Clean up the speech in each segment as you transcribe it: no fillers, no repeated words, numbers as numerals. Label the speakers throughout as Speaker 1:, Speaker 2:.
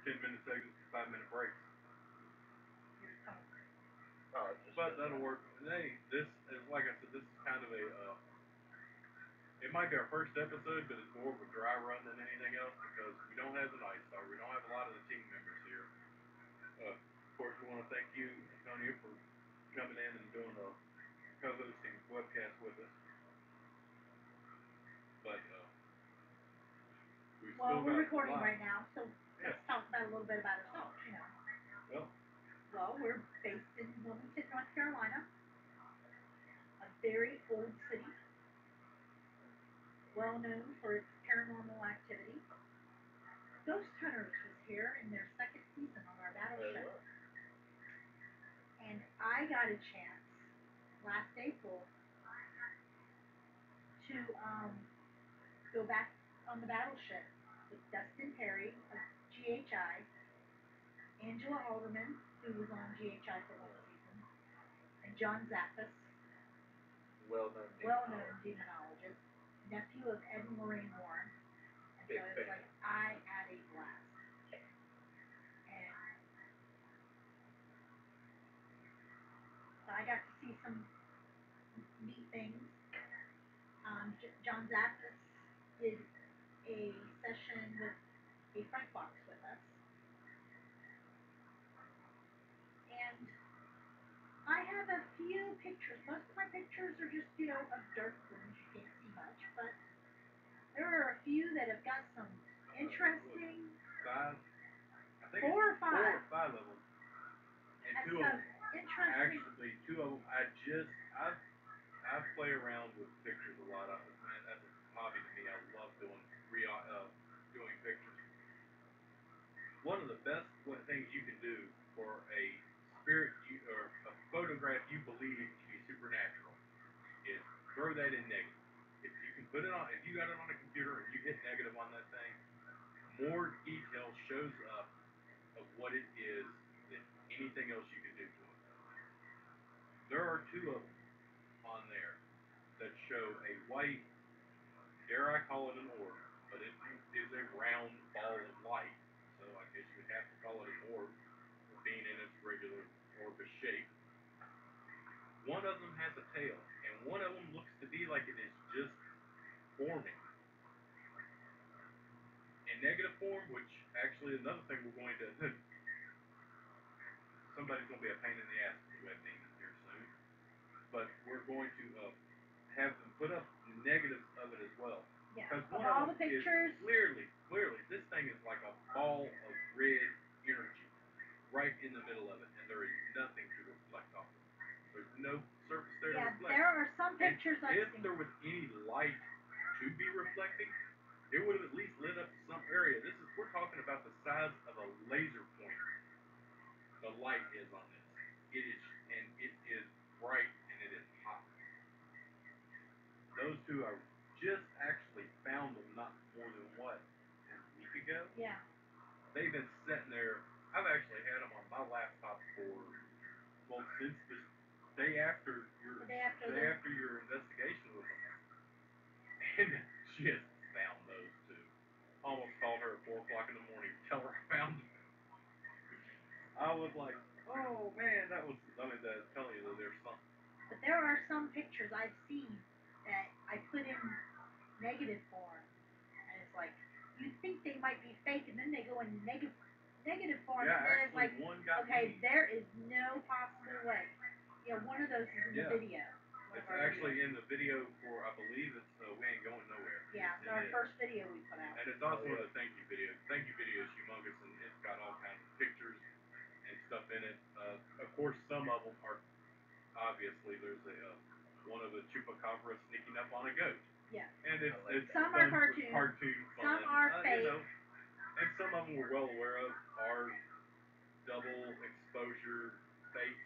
Speaker 1: 10-minute segments, 5-minute breaks.
Speaker 2: Oh,
Speaker 1: But that'll work. And hey, this is like I said, this is kind of a. It might be our first episode, but it's more of a dry run than anything else because we don't have the Night Star. We don't have a lot of the team members here. Of course, we want to thank you, Antonio, for coming in and doing the co-hosting webcast with us. But we
Speaker 3: Well,
Speaker 1: still
Speaker 3: we're
Speaker 1: got
Speaker 3: recording
Speaker 1: live.
Speaker 3: right now, so
Speaker 1: Yeah.
Speaker 3: let's talk about a little bit about ourselves.
Speaker 1: Well,
Speaker 3: Well, we're based in Wilmington, North Carolina, a very old city, well known for its paranormal activity. Ghost Hunters was here in their second season on our
Speaker 2: they
Speaker 3: battleship,
Speaker 2: were.
Speaker 3: and I got a chance last April to go back on the battleship with Dustin Perry of GHI, Angela Alderman, who was on GHI for one season, and John Zappis,
Speaker 2: Well-known
Speaker 3: well-known
Speaker 2: demonologist.
Speaker 3: demonologist, nephew of Ed and Lorraine Warren. And
Speaker 2: Big
Speaker 3: so it's
Speaker 2: fan.
Speaker 3: like I had a blast. And so I got to see some neat things. John Zappis did a session with a front box with us, and I have a few pictures. Most of my pictures are just of dark rooms. You can't see much, but there are a few that have got some interesting
Speaker 1: five. I think
Speaker 3: four or
Speaker 1: it's four or
Speaker 3: five.
Speaker 1: five of them, and
Speaker 3: That's
Speaker 1: two of
Speaker 3: some
Speaker 1: them.
Speaker 3: interesting.
Speaker 1: Actually, two of them. I play around with pictures a lot. Man, that's a hobby to me. I love doing pictures. One of the best things you can do for a or a photograph you believe to be supernatural is throw that in negative. If you can put it on, if you got it on a computer and you hit negative on that thing, more detail shows up of what it is than anything else you can do to it. There are two of them on there that show a white, dare I call it an orb, but it is a round ball of light. So I guess you would have to call it an orb, being in its regular orbit shape. One of them has a tail, and one of them looks to be like it is just forming in negative form. Which actually, another thing we're going to somebody's going to be a pain in the ass with the web demon here soon, but we're going to have them put up negatives of it as well.
Speaker 3: Yeah,
Speaker 1: Because
Speaker 3: of
Speaker 1: one of
Speaker 3: all
Speaker 1: them
Speaker 3: the
Speaker 1: is
Speaker 3: pictures.
Speaker 1: clearly, this thing is like a ball of red energy right in the middle of it, and there is nothing to reflect off of. There's no surface there to
Speaker 3: Yeah,
Speaker 1: reflect.
Speaker 3: there are some pictures
Speaker 1: And
Speaker 3: I've
Speaker 1: if
Speaker 3: seen.
Speaker 1: there was any light to be reflecting, it would have at least lit up some area. We're talking about the size of a laser pointer. The light is on this. It is bright and it is hot. Those two I just actually found them not more than a week ago.
Speaker 3: Yeah.
Speaker 1: They've been sitting there. I've actually had them on my laptop for since the day after your investigation with them, and just found those two. Almost called her at 4 o'clock in the morning to tell her I found them. I was like, oh man, that was. I mean, telling you that there's something.
Speaker 3: But there are some pictures I've seen that I put in negative form, and it's like you think they might be fake, and then they go in negative form,
Speaker 1: Yeah,
Speaker 3: and then it's
Speaker 1: actually,
Speaker 3: like,
Speaker 1: one got
Speaker 3: okay,
Speaker 1: me.
Speaker 3: there is no possible way. Yeah, one of those is in the
Speaker 1: Yeah.
Speaker 3: video.
Speaker 1: It's actually in the video for, I believe it's We Ain't Going Nowhere.
Speaker 3: Yeah, it's our first video we put out.
Speaker 1: And it's also in the thank you video. Thank you video is humongous, and it's got all kinds of pictures and stuff in it. Of course, some of them are obviously there's one of the chupacabra sneaking up on a goat.
Speaker 3: Yeah.
Speaker 1: And it's
Speaker 3: some
Speaker 1: done
Speaker 3: are cartoon.
Speaker 1: cartoon fun.
Speaker 3: Some are fake.
Speaker 1: And some of them we're well aware of are double exposure fakes.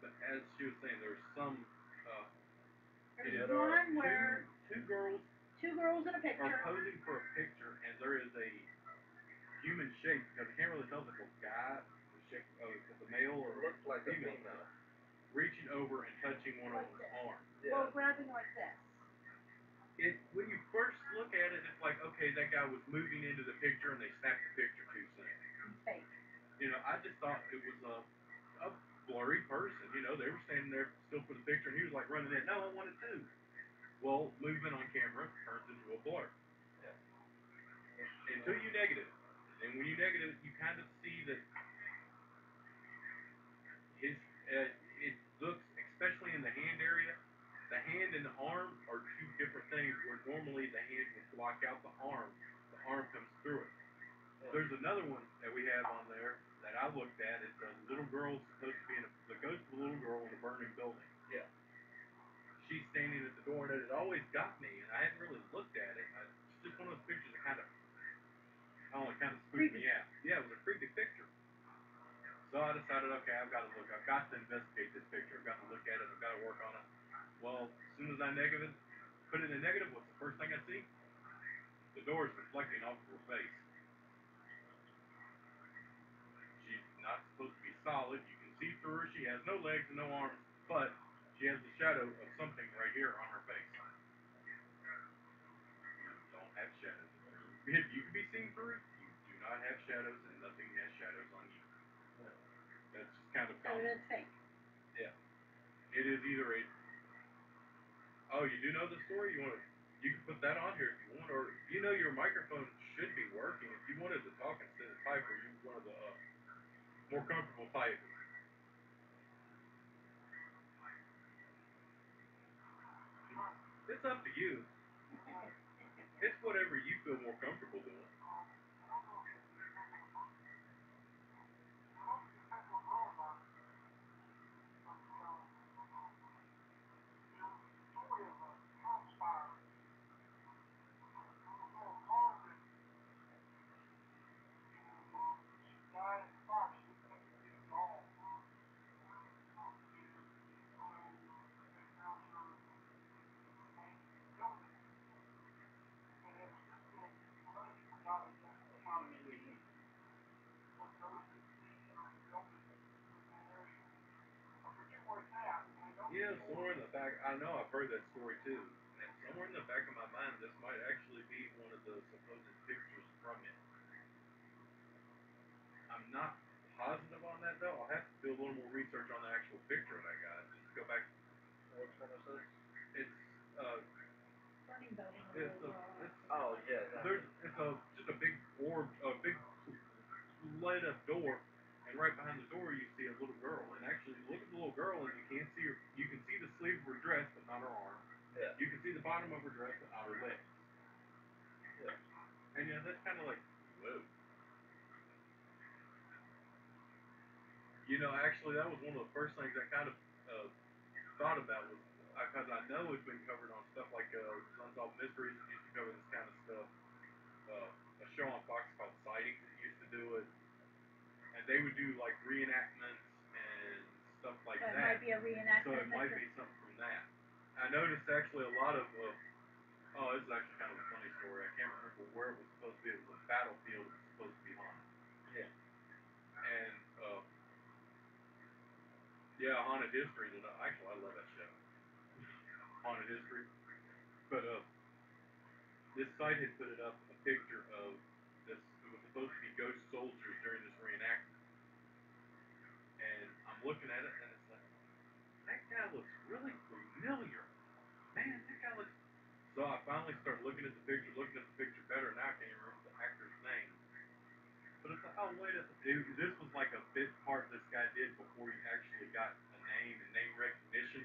Speaker 1: But as she was saying, there's some.
Speaker 3: There's one where
Speaker 1: two girls
Speaker 3: two girls in a picture
Speaker 1: are posing for a picture, and there is a human shape because I can't really tell if it's a guy, if it's a male or
Speaker 2: it looks like a
Speaker 1: female,
Speaker 2: female.
Speaker 1: reaching over and touching one of
Speaker 3: like
Speaker 1: them's
Speaker 3: this.
Speaker 1: arms.
Speaker 2: Yeah.
Speaker 3: Well, grabbing like this.
Speaker 1: When you first look at it, it's like, okay, that guy was moving into the picture and they snapped the picture too soon. I just thought it was a blurry person. They were standing there still for the picture, and he was like running in. No, I want it too. Well, movement on camera turns into a blur
Speaker 2: Yeah.
Speaker 1: until you negative it. And when you negative it, you kind of see that his it looks, especially in the hand area, the hand and the arm are two different things. Where normally the hand would block out the arm comes through it.
Speaker 2: Yeah.
Speaker 1: There's another one that we have on there that I looked at. It's a little girl supposed to be the ghost of a little girl in a burning building.
Speaker 2: Yeah.
Speaker 1: She's standing at the door, and it had always got me, and I hadn't really looked at it. It's just one of those pictures that I don't know, kind of spooked
Speaker 3: Creepy.
Speaker 1: me out. Yeah, it was a creepy picture. So I decided, okay, I've got to look. I've got to investigate this picture. I've got to look at it. I've got to work on it. Well, as soon as I put it in negative, what's the first thing I see? The door is reflecting off of her face. She's not supposed to be solid. You can see through her. She has no legs and no arms, but she has the shadow of something right here on her face. You don't have shadows. If you can be seen through it, you do not have shadows, and nothing has shadows on you.
Speaker 2: Yeah.
Speaker 1: That's just kind of
Speaker 3: So
Speaker 1: common.
Speaker 3: it's fake.
Speaker 1: Yeah. It is either a. Oh, you do know the story? You can put that on here if you want, or your microphone should be working. If you wanted to talk instead of type, or you one of the more comfortable type. It's up to you. It's whatever you feel more comfortable doing. Somewhere in the back, I know I've heard that story too, and somewhere in the back of my mind, this might actually be one of the supposed pictures from it. I'm not positive on that though. I'll have to do a little more research on the actual picture that I got. Just go back.
Speaker 2: Which one is this?
Speaker 1: It's uh,
Speaker 3: Burning building.
Speaker 1: it's a, it's
Speaker 2: Oh yeah.
Speaker 1: there's it's a just a big orb, a big lit up door, and right behind the door you see a little girl. And actually, you look at the little girl and you can't see her. You can see the sleeve of her dress, but not her arm.
Speaker 2: Yeah.
Speaker 1: You can see the bottom of her dress, but not her legs.
Speaker 2: Yeah.
Speaker 1: And that's kind of like, whoa. Actually, that was one of the first things I kind of uh, thought about was because I know it's been covered on stuff like Unsolved Mysteries used to cover this kind of stuff. A show on Fox called Sightings that used to do it, and they would do like reenactments and stuff like
Speaker 3: So it
Speaker 1: that.
Speaker 3: might be a
Speaker 1: So
Speaker 3: reenactment,
Speaker 1: it might
Speaker 3: Mister.
Speaker 1: be something from that. I noticed actually a lot of. Oh, this is actually kind of a funny story. I can't remember where it was supposed to be. It was a battlefield. It was supposed to be haunted.
Speaker 2: Yeah.
Speaker 1: And yeah, haunted history. Actually, I love that show. Haunted history. But this site had put it up a picture of this. It was supposed to be ghost soldiers during this reenactment, and I'm looking at it, and it's like that guy looks really familiar. Man, that guy looks. So I finally start looking at the picture better, and now I can't even remember the actor's name. But it's like, oh wait, this was like a bit part this guy did before he actually got a name and name recognition.